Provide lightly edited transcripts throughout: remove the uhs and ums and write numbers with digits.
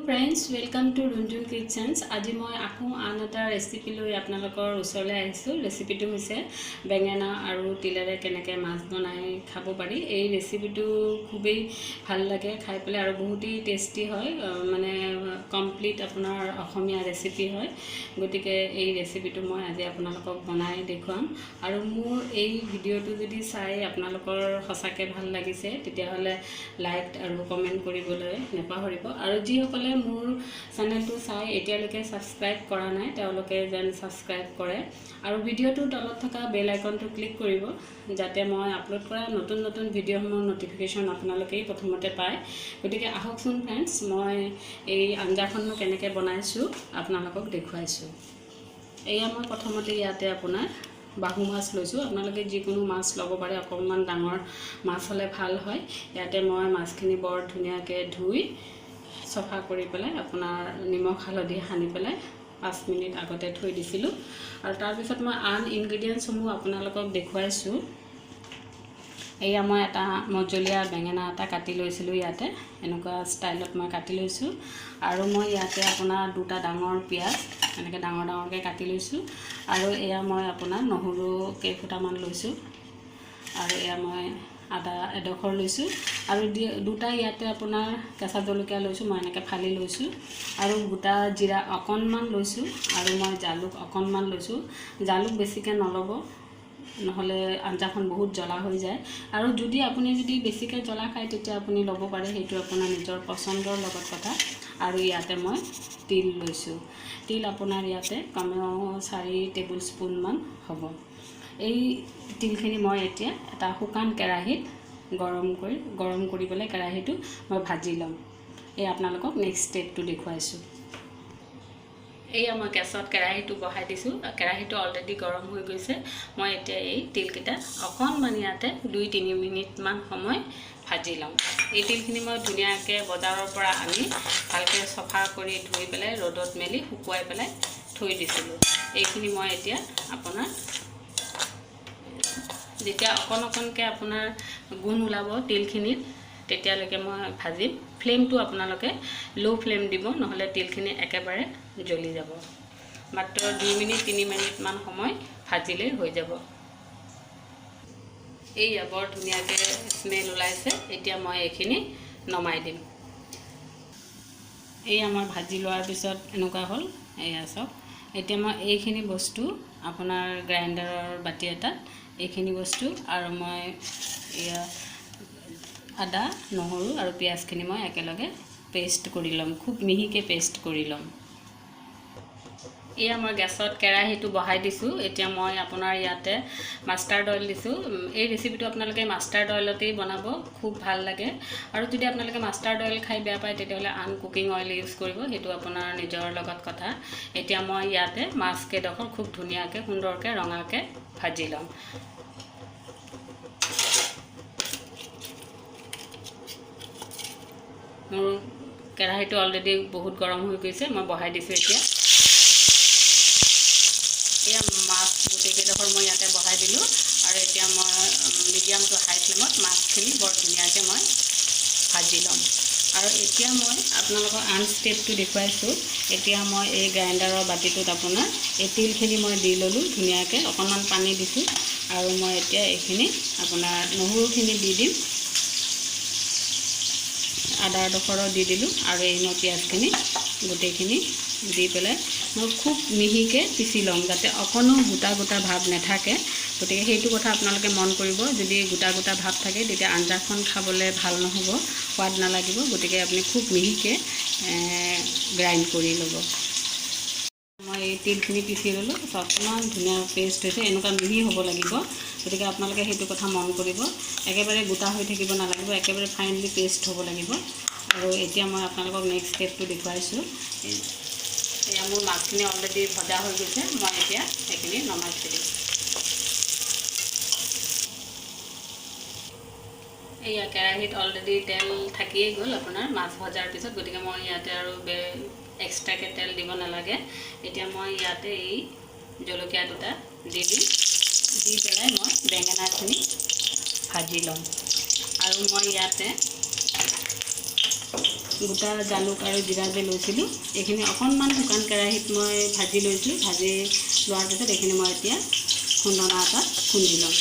Friends welcome to Runjun kitchens. आज मैं आखो आन एटा रेसिपि लै आपनालोकर ओसरले आहिछु। रेसिपिटो होइसे बेंगेना आरु तिलेरे केनेके माछ बनाई खाब पारि। এই रेसिपिटो खुबই ভাল লাগে खाइ पेले आरु बहुत ही टेस्टी হয়, माने कमप्लीट आपनार অসমীয়া रेसिपि হয়। गतिके এই रेसिपिटो मैं आज आपनालोকক बनाई देखुवाम। आरु मोर এই ভিডিওটো যদি চাই आपनालोकर सचाके ভাল লাগিছে তেতিয়াহলে लाइक आरु कमेन्ट কৰিবলৈ নেপাহৰিব। आरु যিসকলে মোৰ চেনেলটো চাই এতিয়ালৈকে সাবস্ক্ৰাইব কৰা নাই তেওঁলোকে যেন সাবস্ক্ৰাইব কৰে আৰু ভিডিওটোৰ তলত থকা বেল আইকনটো ক্লিক কৰিব যাতে মই আপলোড কৰা নতুন নতুন ভিডিওসমূহৰ নটিফিকেশন আপোনালোকে প্ৰথমতে পায়। গতিকে আহকচোন ফ্ৰেন্ডছ, মই এই আঞ্জাখন কেনেকৈ বনাইছো আপোনালোকক দেখুৱাইছো। এয়া মই প্ৰথমতে ইয়াতে আপোনাৰ বাহু মাছ লৈছো। আপোনালোকে যিকোনো মাছ ল'ব পাৰে, অকণমান ডাঙৰ মাছ হ'লে ভাল হয়। ইয়াতে মই মাছখিনি বৰ ধুনীয়াকৈ ধুই सफा करि पेलाय आपनार निमख हालधि हानि पेलाय 5 मिनिट आगते थৈ दिसिलु। आरो तार पिছত मैं आन इनग्रेडिएंट्स समूह आपनालोকক देखुवाइछु। एया मैं एटा मजलिया बेंगेना एटा काटि लैसिलु। याते एनुका स्टाइलत मैं काटि लैछु आरो मैं याते आपनार दुटा डांगर पियाज एनेके डांगर डांगरके काटि लैछु। आरो एया मैं आपनार নহৰু केइफुटामान लैछु आरो एया मैं आदा एडखर लैछु आरो दुटा याते आपनार केঁচা जलकिया लैछु। मैं एनेके फाली लैछु आरो गोटा जीरा अकणमान लैछु आरो मैं जालुक अकणमान लैछु। जालुक बेसिके नलब নহলে आंजाখন बहुत জ্বলা হৈ যায়। আৰু যদি আপুনি বেছিকে জ্বলা খায় তেতিয়া আপুনি লব পাৰে, হেতু আপোনাৰ নিজৰ পছন্দৰ লগত কথা। আৰু ইয়াতে মই তিল লৈছো। তিল আপোনাৰ ইয়াতে কমেও 4 টেবুল স্পুন মান হ'ব। এই তিলখিনি মই এতিয়া এটা শুকান কেৰাহীত গৰম কৰি পেলাই কেৰাহীটো মই ভাজি লম। এই আপোনালোকক নেক্সট স্টেপটো দেখুৱাইছো। এই মই গেছত কেৰাহীটো বহাই দিছো। কেৰাহীটো অলৰেডি গৰম হৈ গৈছে। মই এতিয়া এই তিলকিটা অকণমান ইয়াতে 2-3 মিনিট মান সময় ভাজি লম। এই তিলখিনি মই ধুনীয়াকৈ বজাৰৰ পৰা আনি ভালকৈ সফা কৰি ধুই পেলাই ৰ'দত মেলি শুকুৱাই পেলাই থৈ দিছিলো। এইখিনি মই এতিয়া আপোনাৰ যেতিয়া অকণকে আপোনাৰ গুণ ওলাব তিলখিনিত তেতিয়ালৈকে মই ভাজিম। ফ্লেমটো আপোনালোকে লো ফ্লেম দিব, নহলে তিলখিনি একেবাৰে জ্বলি যাব। মাত্ৰ 2-3 মিনিট মান সময় ভাজিলে হৈ যাব। এই বৰ ধুনীয়াকৈ স্মেল ওলাইছে। এতিয়া মই এইখিনি নমাই দিম। এই আমাৰ ভাজি লোৱাৰ পিছত এনেকুৱা হ'ল। এয়া চাওক, এতিয়া মই এইখিনি বস্তু আপোনাৰ গ্ৰাইণ্ডাৰৰ বাটি এটাত এইখিনি বস্তু আৰু মই এয়া আদা নহৰু আৰু পিয়াজখিনি মই একেলগে পেষ্ট কৰি লম, খুব মিহিকে পেষ্ট কৰি লম। এয়া মই গেছত কেৰাহীটো বহাই দিছো। এতিয়া মই আপোনাৰ ইয়াতে মাষ্টাৰ্ড অইল দিছো। এই ৰেচিপিটো আপোনালোকে মাষ্টাৰ্ড অইলতেই বনাব, খুব ভাল লাগে। আৰু যদি আপোনালোকে মাষ্টাৰ্ড অইল খাই বেয়া পায় তেতিয়াহলে আন কুকিং অইল ইউজ কৰিব, হেতু আপোনাৰ নিজৰ লগত কথা। এতিয়া মই ইয়াতে মাছ কেইডখৰ খুব ধুনীয়াকৈ সুন্দৰকৈ ৰঙাকৈ ভাজি লম। মোৰ কেৰাহীটো অলৰেডি বহুত গৰম হৈ গৈছে। মই বহাই দিছো। এতিয়া এয়া মাছ গোটেইকেইডখৰ মই ইয়াতে বহাই দিলো আৰু এতিয়া মই মিডিয়াম টু হাই ফ্লেমত মাছখিনি বৰ ধুনীয়াকৈ মই ভাজি ল'ম। আৰু এতিয়া মই আপোনালোকক আন ষ্টেপটো দেখুৱাইছো। এতিয়া মই এই গ্ৰাইণ্ডাৰৰ বাটিটোত আপোনাৰ এই তিলখিনি মই দি ললো ধুনীয়াকৈ, অকণমান পানী দিছো আৰু মই এতিয়া এইখিনি আপোনাৰ নহৰুখিনি দি দিম, আদাৰ ডখৰো দি দিলোঁ আৰু এই পিয়াজখিনি গোটেইখিনি দি পেলাই মই খুব মিহিকৈ পিচি ল'ম যাতে অকণো গোটা গোটা ভাৱ নাথাকে। গতিকে সেইটো কথা আপোনালোকে মন কৰিব। যদি গোটা গোটা ভাৱ থাকে তেতিয়া আঞ্জাখন খাবলৈ ভাল নহ'ব, সোৱাদ নালাগিব। গতিকে আপুনি খুব মিহিকৈ গ্ৰাইণ্ড কৰি ল'ব। মই এই তিলখিনি পিচি ল'লোঁ, অকণমান ধুনীয়া পেষ্ট হৈছে, এনেকুৱা মিহি হ'ব লাগিব। গতিকে আপোনালোকে সেইটো কথা মন কৰিব। একেবাৰে গোটা হৈ থাকিব নালাগিব, একেবাৰে ফাইনলি পেষ্ট হ'ব লাগিব। আৰু এতিয়া মই আপোনালোকক নেক্সট ষ্টেপটো দেখুৱাইছোঁ। এয়া মোৰ মাছখিনি অলৰেডি ভজা হৈ গৈছে। মই এতিয়া সেইখিনি নমাই থৈ দিম। এয়া কেৰাহীত অলৰেডি তেল থাকিয়ে গ'ল আপোনাৰ মাছ ভজাৰ পিছত। গতিকে মই ইয়াতে আৰু এক্সট্ৰাকৈ তেল দিব নালাগে। এতিয়া মই ইয়াতে এই জলকীয়া দুটা দি দিম। দি পেলাই মই বেঙেনাখিনি ভাজি ল'ম। আৰু মই ইয়াতে গোটা জালুক আৰু জিৰা যে লৈছিলোঁ এইখিনি অকণমান শুকান কেৰাহীত মই ভাজি লৈছোঁ। ভাজি লোৱাৰ পিছত এইখিনি মই এতিয়া খুন্দনা এটাত খুন্দি ল'ম।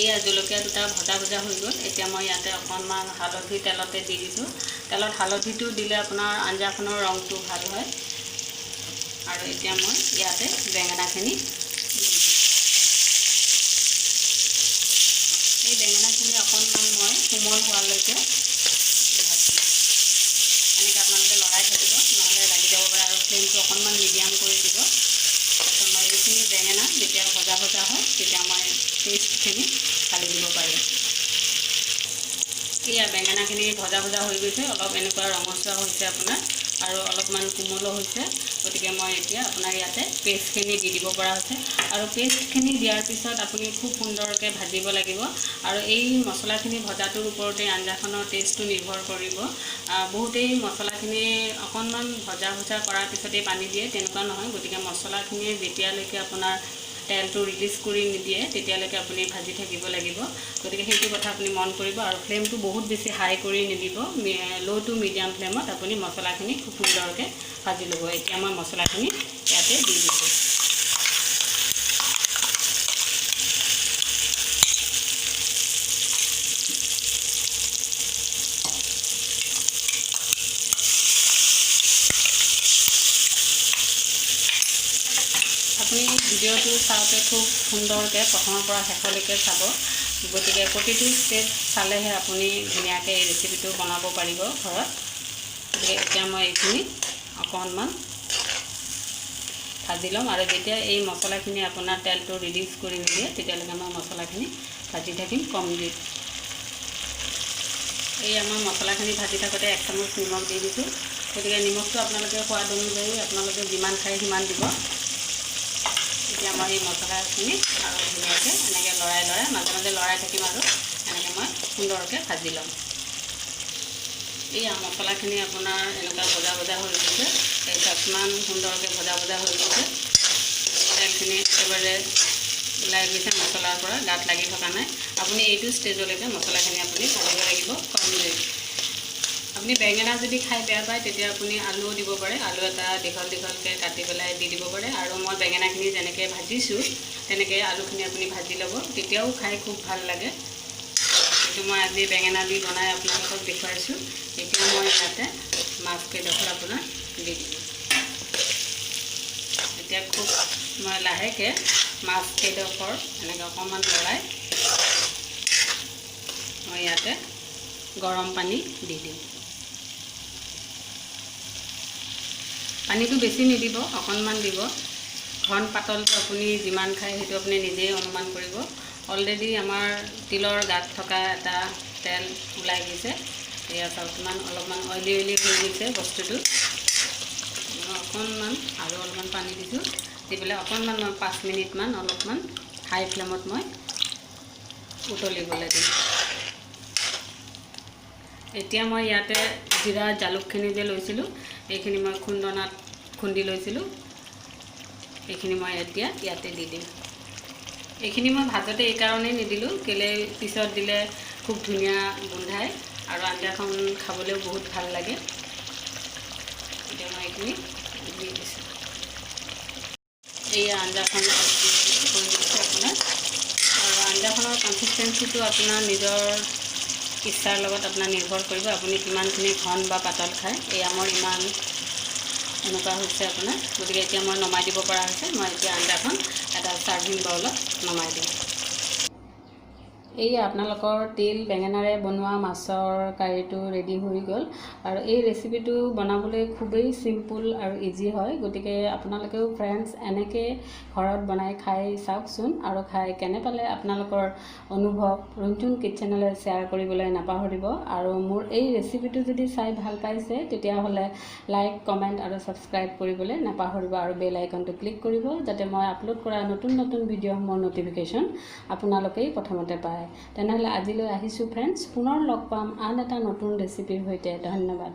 এয়া জলকীয়া দুটা ভজা ভজা হৈ গ'ল। এতিয়া মই ইয়াতে অকণমান হালধি তেলতে দি দিছোঁ। তেলত হালধিটো দিলে আপোনাৰ আঞ্জাখনৰ ৰংটো ভাল হয়। আৰু এতিয়া মই ইয়াতে বেঙেনাখিনি এই বেঙেনাখিনি অকণমান মই কোমল হোৱালৈকে এনেকৈ আপোনালোকে লৰাই থাকিব, নহ'লে লাগি যাব পাৰে। আৰু ফ্লেমটো অকণমান মিডিয়াম কৰি দিব। তাৰপিছত মই এইখিনি বেঙেনা যেতিয়া ভজা ভজা হয় তেতিয়া মই পেষ্টখিনি ঢালি দিব পাৰিম। এয়া বেঙেনাখিনি ভজা ভজা হৈ গৈছে, অলপ এনেকুৱা ৰঙচুৱা হৈছে আপোনাৰ আৰু অলপমান কোমলো হৈছে। গতিকে মই এতিয়া আপোনাৰ ইয়াতে পেষ্টখিনি দি দিব পৰা হৈছে। আৰু পেষ্টখিনি দিয়াৰ পিছত আপুনি খুব সুন্দৰকৈ ভাজিব লাগিব। আৰু এই মছলাখিনি ভজাটোৰ ওপৰতে আঞ্জাখনৰ টেষ্টটো নিৰ্ভৰ কৰিব। বহুতেই মছলাখিনি অকণমান ভজা ভজা কৰাৰ পিছতেই পানী দিয়ে, তেনেকুৱা নহয়। গতিকে মছলাখিনিয়ে যেতিয়ালৈকে আপোনাৰ তেলটো ৰিলিজ কৰি নিদিয়ে তেতিয়ালৈকে আপুনি ভাজি থাকিব লাগিব। গতিকে সেইটো কথা আপুনি মন কৰিব। আৰু ফ্লেমটো বহুত বেছি হাই কৰি নিদিব, ল' টু মিডিয়াম ফ্লেমত আপুনি মছলাখিনি খুব সুন্দৰকৈ ভাজি ল'ব। এতিয়া মই মছলাখিনি ইয়াতে দি দিছোঁ। আপুনি ভিডিঅ'টো চাওঁতে খুব সুন্দৰকৈ প্ৰথমৰ পৰা শেষলৈকে চাব। গতিকে প্ৰতিটো ষ্টেপ চালেহে আপুনি ধুনীয়াকৈ এই ৰেচিপিটো বনাব পাৰিব ঘৰত। গতিকে এতিয়া মই এইখিনি অকণমান ভাজি ল'ম। আৰু যেতিয়া এই মছলাখিনি আপোনাৰ তেলটো ৰিলিজ কৰি নিদিয়ে তেতিয়ালৈকে মই মছলাখিনি ভাজি থাকিম কম জুইত। এই আমাৰ মছলাখিনি ভাজি থাকোঁতে 1 চামুচ নিমখ দি দিছোঁ। গতিকে নিমখটো আপোনালোকে সোৱাদ অনুযায়ী আপোনালোকে যিমান খায় সিমান দিব। এতিয়া মই এই মছলাখিনি আৰু ধুনীয়াকৈ এনেকৈ লৰাই মাজে মাজে লৰাই থাকিম আৰু এনেকৈ মই সুন্দৰকৈ ভাজি ল'ম। এই মছলাখিনি আপোনাৰ এনেকুৱা ভজা ভজা হৈ গৈছে, ইমান সুন্দৰকৈ ভজা ভজা হৈ গৈছে। তেলখিনি একেবাৰে ওলাই গৈছে মছলাৰ পৰা, গাত লাগি থকা নাই। আপুনি এইটো ষ্টেজলৈকে মছলাখিনি আপুনি ভাজিব লাগিব কম জুইত। আপুনি বেঙেনা যদি খাই বেয়া পায় তেতিয়া আপুনি আলুও দিব পাৰে। আলু এটা দীঘল দীঘলকৈ কাটি পেলাই দি দিব পাৰে। আৰু মই বেঙেনাখিনি যেনেকৈ ভাজিছোঁ তেনেকৈ আলুখিনি আপুনি ভাজি ল'ব, তেতিয়াও খাই খুব ভাল লাগে। কিন্তু মই আজি বেঙেনা দি বনাই আপোনালোকক দেখুৱাইছোঁ। এতিয়া মই ইয়াতে মাছ কেইডোখৰ আপোনাৰ দি দিলোঁ। এতিয়া খুব মই লাহেকৈ মাছ কেইডোখৰ এনেকৈ অকণমান লৰাই মই ইয়াতে গৰম পানী দি দিম। পানীটো বেছি নিদিব, অকণমান দিব। ঘন পাতলটো আপুনি যিমান খায় সেইটো আপুনি নিজেই অনুমান কৰিব। অলৰেডি আমাৰ তিলৰ গাত থকা এটা তেল ওলাই গৈছে। এয়া চাওক অলপমান অইলি হৈ গৈছে বস্তুটো। অকণমান আৰু অলপমান পানী দিছোঁ, দি পেলাই অকণমান মই 5 মিনিটমান অলপমান হাই ফ্লেমত মই উতলিবলৈ দিম। এতিয়া মই ইয়াতে জিৰা জালুকখিনি যে লৈছিলোঁ এইখিনি মই খুন্দনাত খুন্দি লৈছিলোঁ, এইখিনি মই এতিয়া ইয়াতে দি দিম। এইখিনি মই ভাজতে এইকাৰণেই নিদিলোঁ, কেলে পিছত দিলে খুব ধুনীয়া গোন্ধায় আৰু আঞ্জাখন খাবলৈও বহুত ভাল লাগে। এতিয়া মই এইখিনি দি দিছোঁ। এই আঞ্জাখন হৈ গৈছে আপোনাৰ। আৰু আঞ্জাখনৰ কনচিষ্টেঞ্চিটো আপোনাৰ নিজৰ ইচ্ছাৰ লগত আপোনাৰ নিৰ্ভৰ কৰিব, আপুনি কিমানখিনি ঘন বা পাতল খায়। এয়া মোৰ ইমান এনেকুৱা হৈছে আপোনাৰ। গতিকে এতিয়া মই নমাই দিব পৰা হৈছে। মই এতিয়া আঞ্জাখন এটা চাৰ্ভিং বাউলত নমাই দিম। এই আপোনালোকৰ তিল বেঙেনাৰে বনোৱা মাছৰ কাৰীটো ৰেডি হৈ গ'ল। আৰু এই ৰেচিপিটো বনাবলৈ খুবেই চিম্পুল আৰু ইজি হয়। গতিকে আপোনালোকেও ফ্ৰেণ্ডছ এনেকৈ ঘৰত বনাই খাই চাওকচোন। আৰু খাই কেনে পালে আপোনালোকৰ অনুভৱ ৰুণচুন কিটচেনলৈ শ্বেয়াৰ কৰিবলৈ নাপাহৰিব। আৰু মোৰ এই ৰেচিপিটো যদি চাই ভাল পাইছে তেতিয়াহ'লে লাইক কমেণ্ট আৰু ছাবস্ক্ৰাইব কৰিবলৈ নাপাহৰিব। আৰু বেল আইকনটো ক্লিক কৰিব যাতে মই আপলোড কৰা নতুন নতুন ভিডিঅ'সমূহৰ ন'টিফিকেশ্যন আপোনালোকেই প্ৰথমতে পায়। তেনেহ'লে আজিলৈ আহিছোঁ ফ্ৰেণ্ডছ, পুনৰ লগ পাম আন এটা নতুন ৰেচিপিৰ সৈতে। ধন্যবাদ।